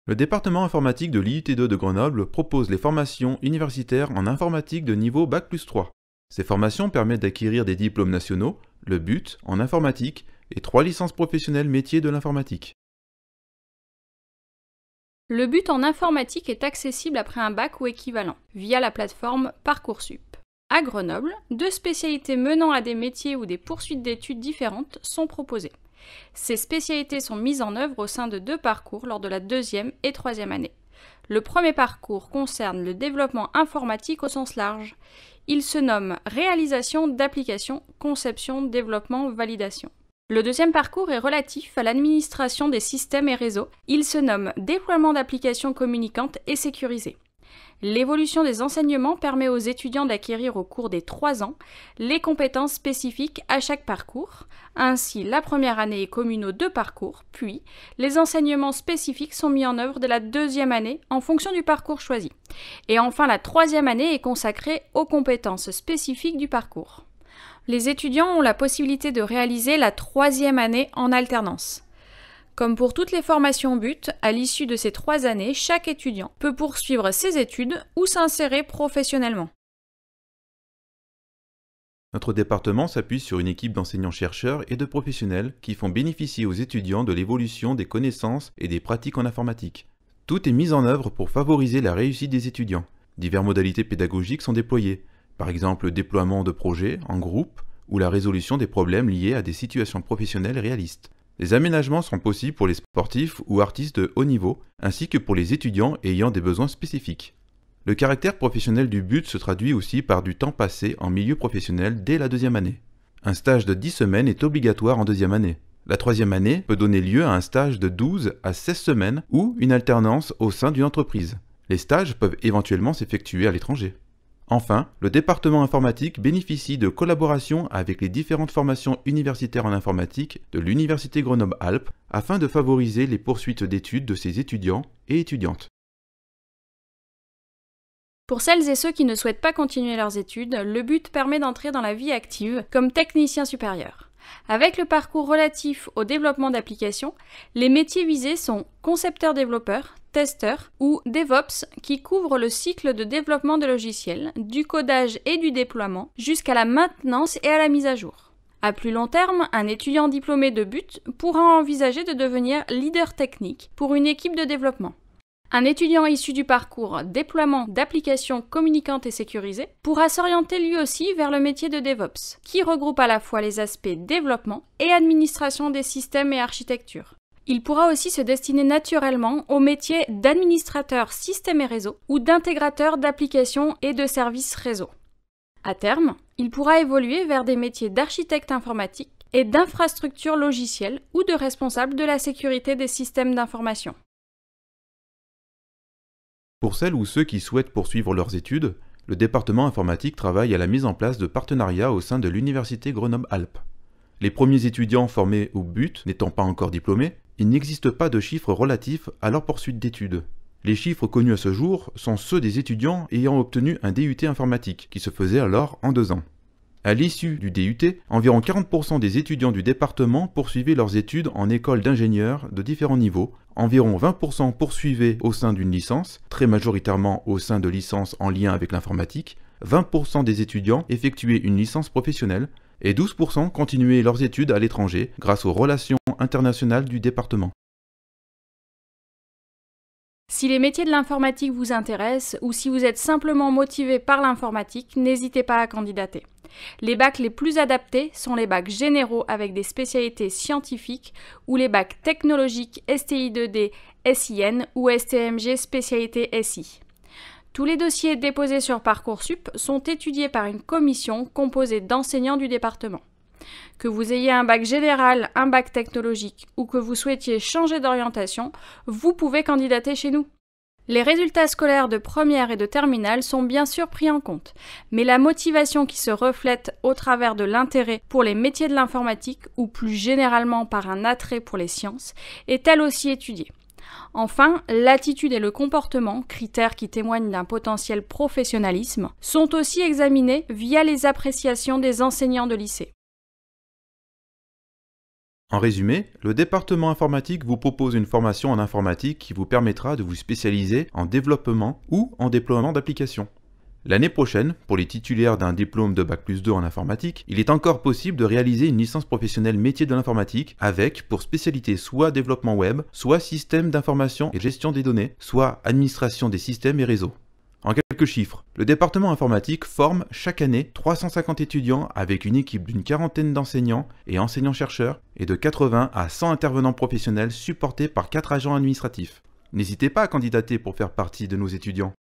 Le département informatique de l'IUT2 de Grenoble propose les formations universitaires en informatique de niveau Bac+3. Ces formations permettent d'acquérir des diplômes nationaux, le BUT en informatique et 3 licences professionnelles métiers de l'informatique. Le BUT en informatique est accessible après un bac ou équivalent, via la plateforme Parcoursup. À Grenoble, 2 spécialités menant à des métiers ou des poursuites d'études différentes sont proposées. Ces spécialités sont mises en œuvre au sein de 2 parcours lors de la 2e et 3e année. Le premier parcours concerne le développement informatique au sens large. Il se nomme Réalisation d'applications, conception, développement, validation. Le deuxième parcours est relatif à l'administration des systèmes et réseaux. Il se nomme Déploiement d'applications communicantes et sécurisées. L'évolution des enseignements permet aux étudiants d'acquérir au cours des 3 ans les compétences spécifiques à chaque parcours. Ainsi, la première année est commune aux 2 parcours, puis les enseignements spécifiques sont mis en œuvre dès la 2e année en fonction du parcours choisi. Et enfin, la 3e année est consacrée aux compétences spécifiques du parcours. Les étudiants ont la possibilité de réaliser la 3e année en alternance. Comme pour toutes les formations BUT, à l'issue de ces 3 années, chaque étudiant peut poursuivre ses études ou s'insérer professionnellement. Notre département s'appuie sur une équipe d'enseignants-chercheurs et de professionnels qui font bénéficier aux étudiants de l'évolution des connaissances et des pratiques en informatique. Tout est mis en œuvre pour favoriser la réussite des étudiants. Diverses modalités pédagogiques sont déployées, par exemple le déploiement de projets en groupe ou la résolution des problèmes liés à des situations professionnelles réalistes. Les aménagements sont possibles pour les sportifs ou artistes de haut niveau, ainsi que pour les étudiants ayant des besoins spécifiques. Le caractère professionnel du BUT se traduit aussi par du temps passé en milieu professionnel dès la 2e année. Un stage de 10 semaines est obligatoire en 2e année. La 3e année peut donner lieu à un stage de 12 à 16 semaines ou une alternance au sein d'une entreprise. Les stages peuvent éventuellement s'effectuer à l'étranger. Enfin, le département informatique bénéficie de collaboration avec les différentes formations universitaires en informatique de l'Université Grenoble-Alpes afin de favoriser les poursuites d'études de ses étudiants et étudiantes. Pour celles et ceux qui ne souhaitent pas continuer leurs études, le BUT permet d'entrer dans la vie active comme technicien supérieur. Avec le parcours relatif au développement d'applications, les métiers visés sont concepteur-développeur, testeur ou DevOps qui couvrent le cycle de développement de logiciels, du codage et du déploiement jusqu'à la maintenance et à la mise à jour. À plus long terme, un étudiant diplômé de BUT pourra envisager de devenir leader technique pour une équipe de développement. Un étudiant issu du parcours déploiement d'applications communicantes et sécurisées pourra s'orienter lui aussi vers le métier de DevOps, qui regroupe à la fois les aspects développement et administration des systèmes et architecture. Il pourra aussi se destiner naturellement au métier d'administrateur système et réseau ou d'intégrateur d'applications et de services réseau. À terme, il pourra évoluer vers des métiers d'architecte informatique et d'infrastructure logicielle ou de responsable de la sécurité des systèmes d'information. Pour celles ou ceux qui souhaitent poursuivre leurs études, le département informatique travaille à la mise en place de partenariats au sein de l'Université Grenoble-Alpes. Les premiers étudiants formés au BUT n'étant pas encore diplômés, il n'existe pas de chiffres relatifs à leur poursuite d'études. Les chiffres connus à ce jour sont ceux des étudiants ayant obtenu un DUT informatique, qui se faisait alors en 2 ans. À l'issue du DUT, environ 40% des étudiants du département poursuivaient leurs études en école d'ingénieurs de différents niveaux, environ 20% poursuivaient au sein d'une licence, très majoritairement au sein de licences en lien avec l'informatique, 20% des étudiants effectuaient une licence professionnelle, et 12% continuaient leurs études à l'étranger grâce aux relations internationales du département. Si les métiers de l'informatique vous intéressent ou si vous êtes simplement motivé par l'informatique, n'hésitez pas à candidater. Les bacs les plus adaptés sont les bacs généraux avec des spécialités scientifiques ou les bacs technologiques STI2D, SIN ou STMG spécialité SI. Tous les dossiers déposés sur Parcoursup sont étudiés par une commission composée d'enseignants du département. Que vous ayez un bac général, un bac technologique ou que vous souhaitiez changer d'orientation, vous pouvez candidater chez nous. Les résultats scolaires de première et de terminale sont bien sûr pris en compte, mais la motivation qui se reflète au travers de l'intérêt pour les métiers de l'informatique ou plus généralement par un attrait pour les sciences est elle aussi étudiée. Enfin, l'attitude et le comportement, critères qui témoignent d'un potentiel professionnalisme, sont aussi examinés via les appréciations des enseignants de lycée. En résumé, le département informatique vous propose une formation en informatique qui vous permettra de vous spécialiser en développement ou en déploiement d'applications. L'année prochaine, pour les titulaires d'un diplôme de Bac+2 en informatique, il est encore possible de réaliser une licence professionnelle métier de l'informatique avec, pour spécialité, soit développement web, soit système d'information et gestion des données, soit administration des systèmes et réseaux. En quelques chiffres, le département informatique forme chaque année 350 étudiants avec une équipe d'une quarantaine d'enseignants et enseignants-chercheurs et de 80 à 100 intervenants professionnels supportés par 4 agents administratifs. N'hésitez pas à candidater pour faire partie de nos étudiants.